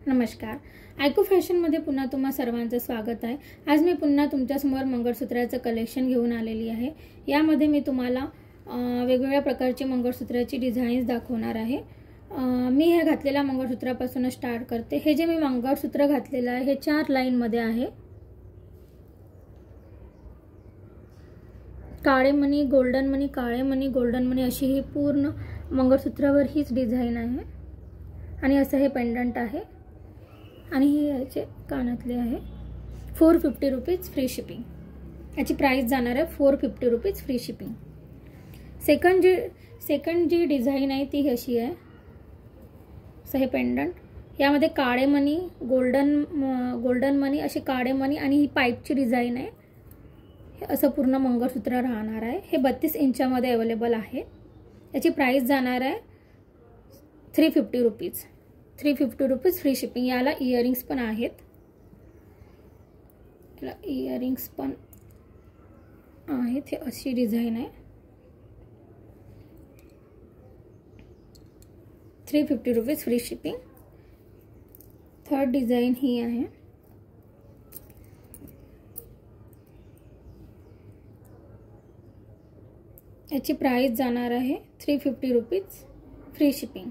नमस्कार. आयको फॅशनमध्ये पुन्हा तुम्हा सर्वांचं स्वागत आहे. आज मी पुन्हा तुमच्यासमोर मंगळसूत्राचं कलेक्शन घेऊन आलेली आहे. यामध्ये मी तुम्हाला वेगवेगळ्या प्रकारचे मंगळसूत्राची डिझाईन्स दाखवणार आहे. मी हे घातलेल्या मंगळसूत्रापासून स्टार्ट करते. हे जे मी मंगळसूत्र घातलेलं आहे हे 4 लाईनमध्ये आहे. काळे मणी, गोल्डन मणी, काळे मणी, गोल्डन मणी अशी ही पूर्ण मंगळसूत्रावर हीच डिझाईन आहे. आणि असं हे पेंडंट आहे आणि हे याचे कानातले आहे. 450 रुपीज फ्री शिपिंग. याची प्राइस जाणार आहे 450 रुपीज फ्री शिपिंग. सेकंड जी डिझाईन आहे ती अशी आहे. असं हे पेंडंट, यामध्ये काळे मणी, गोल्डन मणी, असे काळे मणी आणि ही पाईपची डिझाईन आहे. हे असं पूर्ण मंगळसूत्र राहणार आहे. हे 32 इंचामध्ये अवेलेबल आहे. याची प्राइस जाणार आहे 350 रुपीज. 350 rupees free shipping. याला इयरिंग्स पण आहेत. याला इयरिंग्स पण आहेत. हे अशी डिझाईन आहे. 350 rupees free shipping. Third design ही आहे. याची प्राइस जाणार आहे 350 rupees free shipping.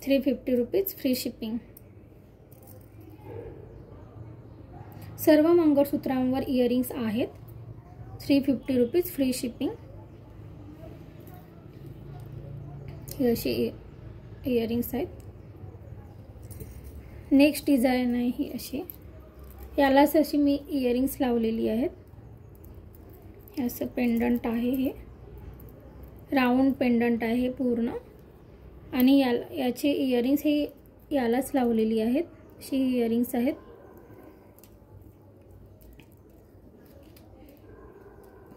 350 rupees free shipping. सर्व मंगळसूत्रांवर इयरिंग्स आहेत. 350 रुपीज फ्री शिपिंग. हे अशी इयरिंग्स आहेत. नेक्स्ट डिझाईन आहे ही अशी. यालाच अशी मी इयरिंग्स लावलेली आहेत. असं पेंडंट आहे. हे राऊंड पेंडंट आहे पूर्ण आणि याचे इयरिंग्स हे यालाच लावलेली आहेत. अशी इयरिंग्स आहेत.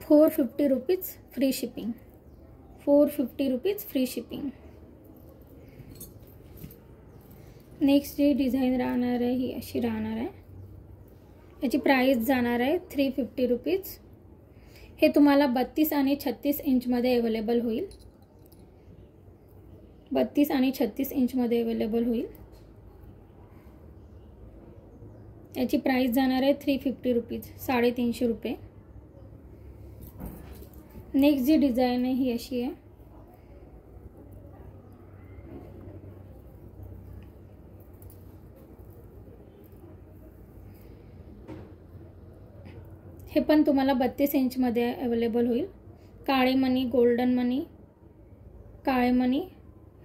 $450 rupees free shipping. 450 rupees free shipping. Next जी डिझाईन राहणार आहे ही अशी राहणार आहे. याची प्राइस जाणार आहे 350 रुपीज. हे तुम्हाला 32 आणि 36 इंचमध्ये अवेलेबल होईल. 32 आणि 36 इंचमध्ये अवेलेबल होईल. याची प्राइस जाणार आहे 350 रुपीज. 350 रुपये. नेक्स्ट जी डिझाईन आहे ही अशी आहे. हे पण तुम्हाला 32 इंचमध्ये अवेलेबल होईल. काळे मणी, गोल्डन मणी, काळे मणी,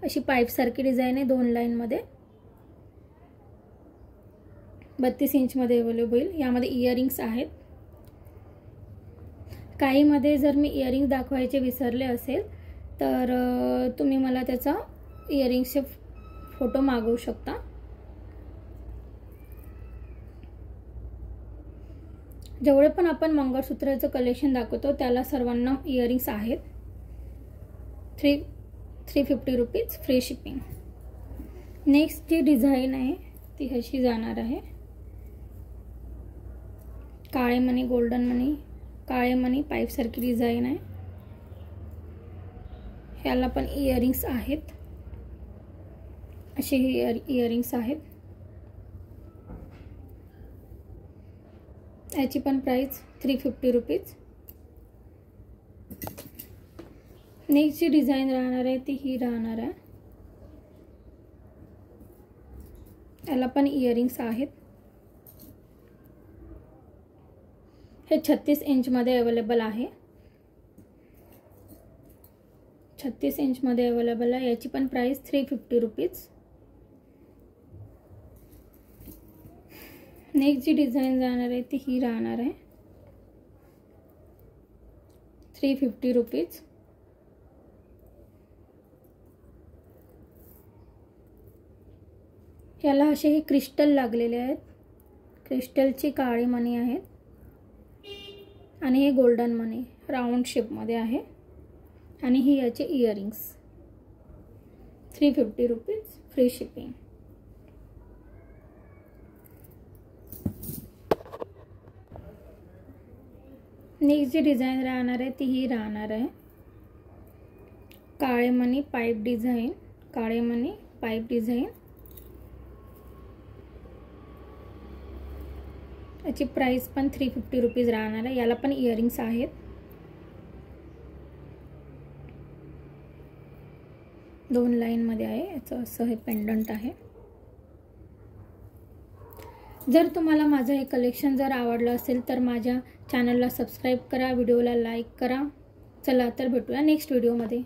अशी पाईपसारखी डिझाईन आहे 2 लाईनमध्ये. 32 इंचमध्ये अवेलेबल होईल. यामध्ये इयरिंग्स आहेत. काहीमध्ये जर मी इयरिंग्स दाखवायचे विसरले असेल तर तुम्ही मला त्याचा इयरिंग्सचे फोटो मागवू शकता. जेवढे पण आपण मंगळसूत्राचं कलेक्शन दाखवतो त्याला सर्वांना इयरिंग्स आहेत. 350 रुपीज फ्री शिपिंग. नेक्स्ट जी डिझाईन आहे ती अशी जाणार आहे. काळे मणी, गोल्डन मणी, काळे मणी, पाईपसारखी डिझाईन आहे. ह्याला पण इयरिंग्स आहेत. अशी इयरिंग्स आहेत. याची पण प्राइस 350 रुपीज. नेक्स्ट जी डिझाईन राहणार आहे ती ही राहणार आहे. याला पण इयरिंग्स आहेत. हे 36 इंचमध्ये अवेलेबल आहे. 36 इंचमध्ये अवेलेबल आहे. याची पण प्राइस 350 रुपीज. नेक्स्ट जी डिझाईन राहणार आहे ती ही राहणार आहे. 350 रुपीज. याला असे हे क्रिस्टल लागलेले आहेत. क्रिस्टलची काळी मणी आहेत आणि हे गोल्डन मणी राऊंड शेपमध्ये आहे. आणि ही याचे earrings. 350 rupees free shipping. Next जी डिझाईन राहणार आहे ती ही राहणार आहे. काळे मणी पाईप डिझाईन, काळे मणी पाईप डिझाईन. याची प्राइस पण 350 रुपीज राहणार आहे. याला पण इयरिंग्स आहेत. 2 लाईनमध्ये आहे. याचं असं हे पेंडंट आहे. जर तुम्हाला माझं हे कलेक्शन जर आवडलं असेल तर माझ्या चॅनलला सबस्क्राईब करा, व्हिडिओला लाईक करा. चला तर भेटूया नेक्स्ट व्हिडिओमध्ये.